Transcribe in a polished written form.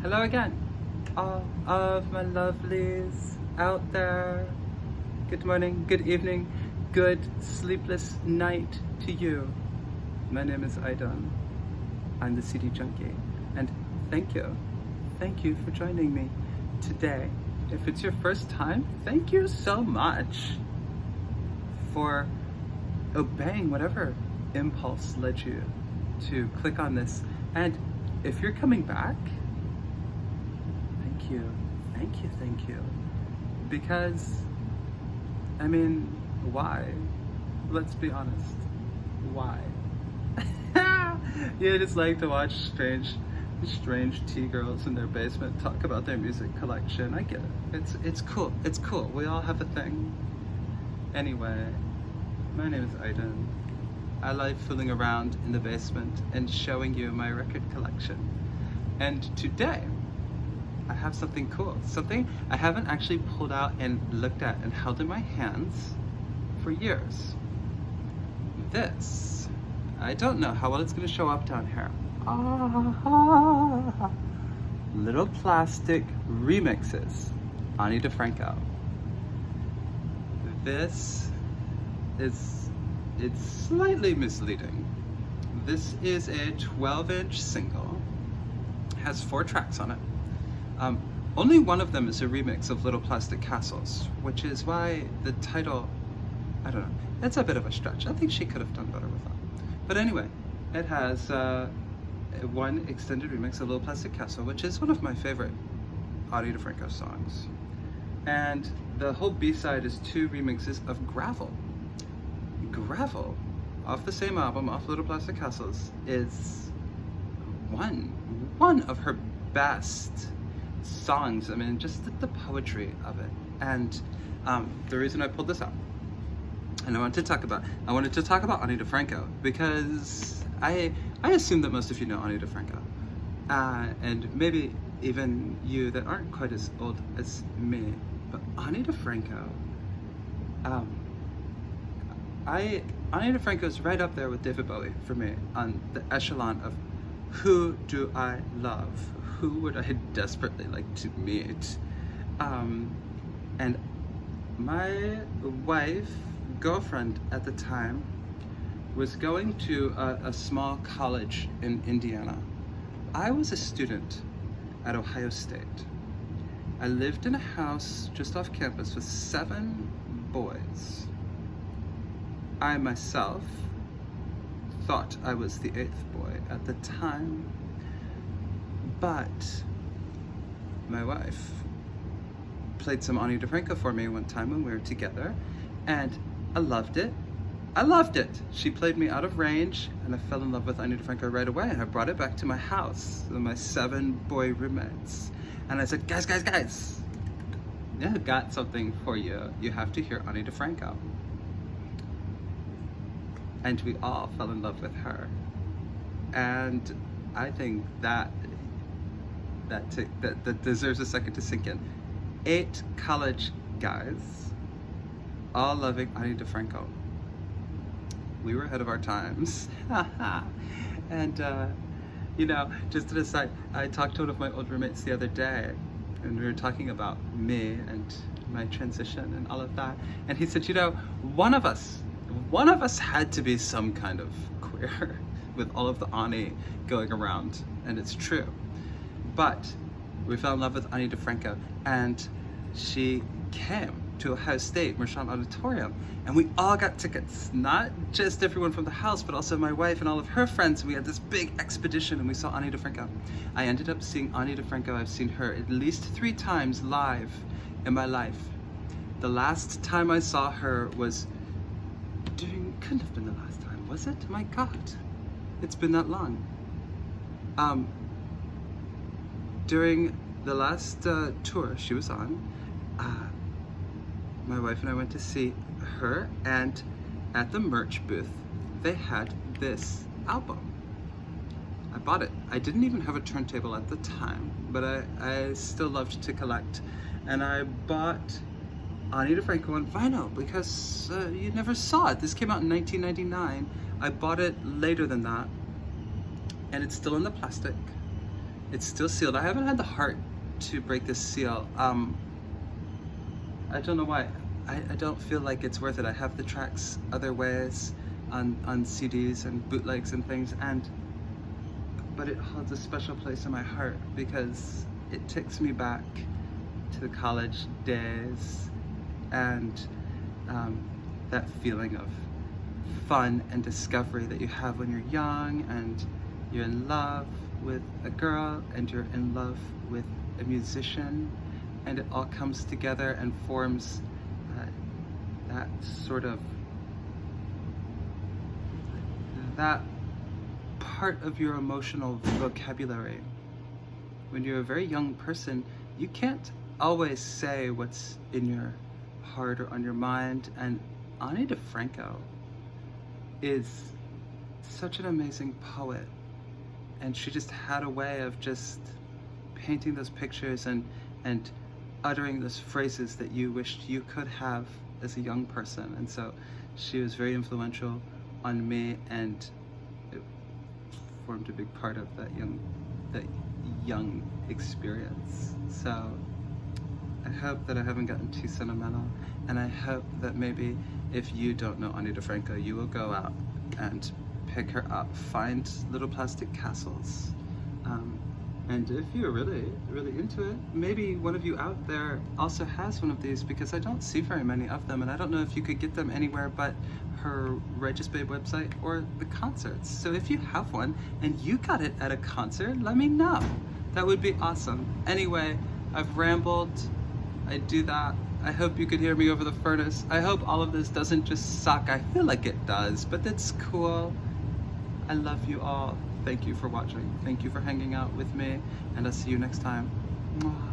Hello again, all of my lovelies out there. Good morning, good evening, good sleepless night to you. My name is Aidan. I'm the CDjunky, and thank you for joining me today. If it's your first time, thank you so much for obeying whatever impulse led you to click on this. And if you're coming back, thank you. Because, I mean, why? Let's be honest. Why? You just like to watch strange T-girls in their basement talk about their music collection. I get it. It's cool. It's cool. We all have a thing. Anyway, my name is Aidan. I like fooling around in the basement and showing you my record collection. And today, I have something cool. Something I haven't actually pulled out and looked at and held in my hands for years. This, I don't know how well it's going to show up down here. Little Plastic Remixes, Ani DiFranco. This is, it's slightly misleading. This is a 12-inch single, has 4 tracks on it. Only one of them is a remix of Little Plastic Castles, which is why the title, I don't know, it's a bit of a stretch. I think she could have done better with that. But anyway, it has one extended remix of Little Plastic Castle, which is one of my favorite Ani DiFranco songs. And the whole B-side is 2 remixes of Gravel. Gravel, off the same album, off Little Plastic Castles, is one of her best songs. I mean, just the poetry of it. And the reason I pulled this out, and I wanted to talk about Ani DiFranco because I assume that most of you know Ani DiFranco, and maybe even you that aren't quite as old as me. But Ani DiFranco, Ani DiFranco is right up there with David Bowie for me on the echelon of who do I love? Who would I desperately like to meet? And my girlfriend at the time, was going to a small college in Indiana. I was a student at Ohio State. I lived in a house just off campus with 7 boys. I myself thought I was the 8th boy at the time, but my wife played some Ani DiFranco for me one time when we were together, and I loved it. She played me Out of Range, and I fell in love with Ani DiFranco right away, and I brought it back to my house with my 7 boy roommates. And I said, guys, yeah, I got something for you. You have to hear Ani DiFranco. And we all fell in love with her. And I think that deserves a second to sink in. 8 college guys, all loving Ani DiFranco. We were ahead of our times. And, you know, just an aside, I talked to one of my old roommates the other day, and we were talking about me and my transition and all of that. And he said, you know, one of us had to be some kind of queer with all of the Ani going around, and it's true. But we fell in love with Ani DiFranco, and she came to Ohio State, Mershon Auditorium, and we all got tickets. Not just everyone from the house, but also my wife and all of her friends. We had this big expedition, and we saw Ani DiFranco. I ended up seeing Ani DiFranco. I've seen her at least 3 times live in my life. The last time I saw her was couldn't have been the last time, was it? My God, it's been that long. During the last tour she was on, my wife and I went to see her, and at the merch booth, they had this album. I bought it. I didn't even have a turntable at the time, but I still loved to collect. And I bought Ani DiFranco on vinyl because you never saw it. This came out in 1999. I bought it later than that, and it's still in the plastic. it's still sealed. I haven't had the heart to break this seal. I don't know why. I don't feel like it's worth it. I have the tracks other ways on CDs and bootlegs and things, but it holds a special place in my heart because it takes me back to the college days and that feeling of fun and discovery that you have when you're young and you're in love with a girl and you're in love with a musician, and it all comes together and forms that sort of, that part of your emotional vocabulary. When you're a very young person, you can't always say what's in your heart or on your mind, and Ani DiFranco is such an amazing poet, and she just had a way of just painting those pictures and uttering those phrases that you wished you could have as a young person. And so she was very influential on me, and it formed a big part of that young experience. So I hope that I haven't gotten too sentimental, and I hope that maybe if you don't know Ani DiFranco, you will go out and pick her up, find little plastic castles. And if you're really, really into it, maybe one of you out there also has one of these, because I don't see very many of them, and I don't know if you could get them anywhere but her Righteous Babe website or the concerts. So if you have one and you got it at a concert, let me know. That would be awesome. Anyway, I've rambled. I do that. I hope you could hear me over the furnace. I hope all of this doesn't just suck. I feel like it does, but that's cool. I love you all. Thank you for watching. Thank you for hanging out with me, and I'll see you next time. Mwah.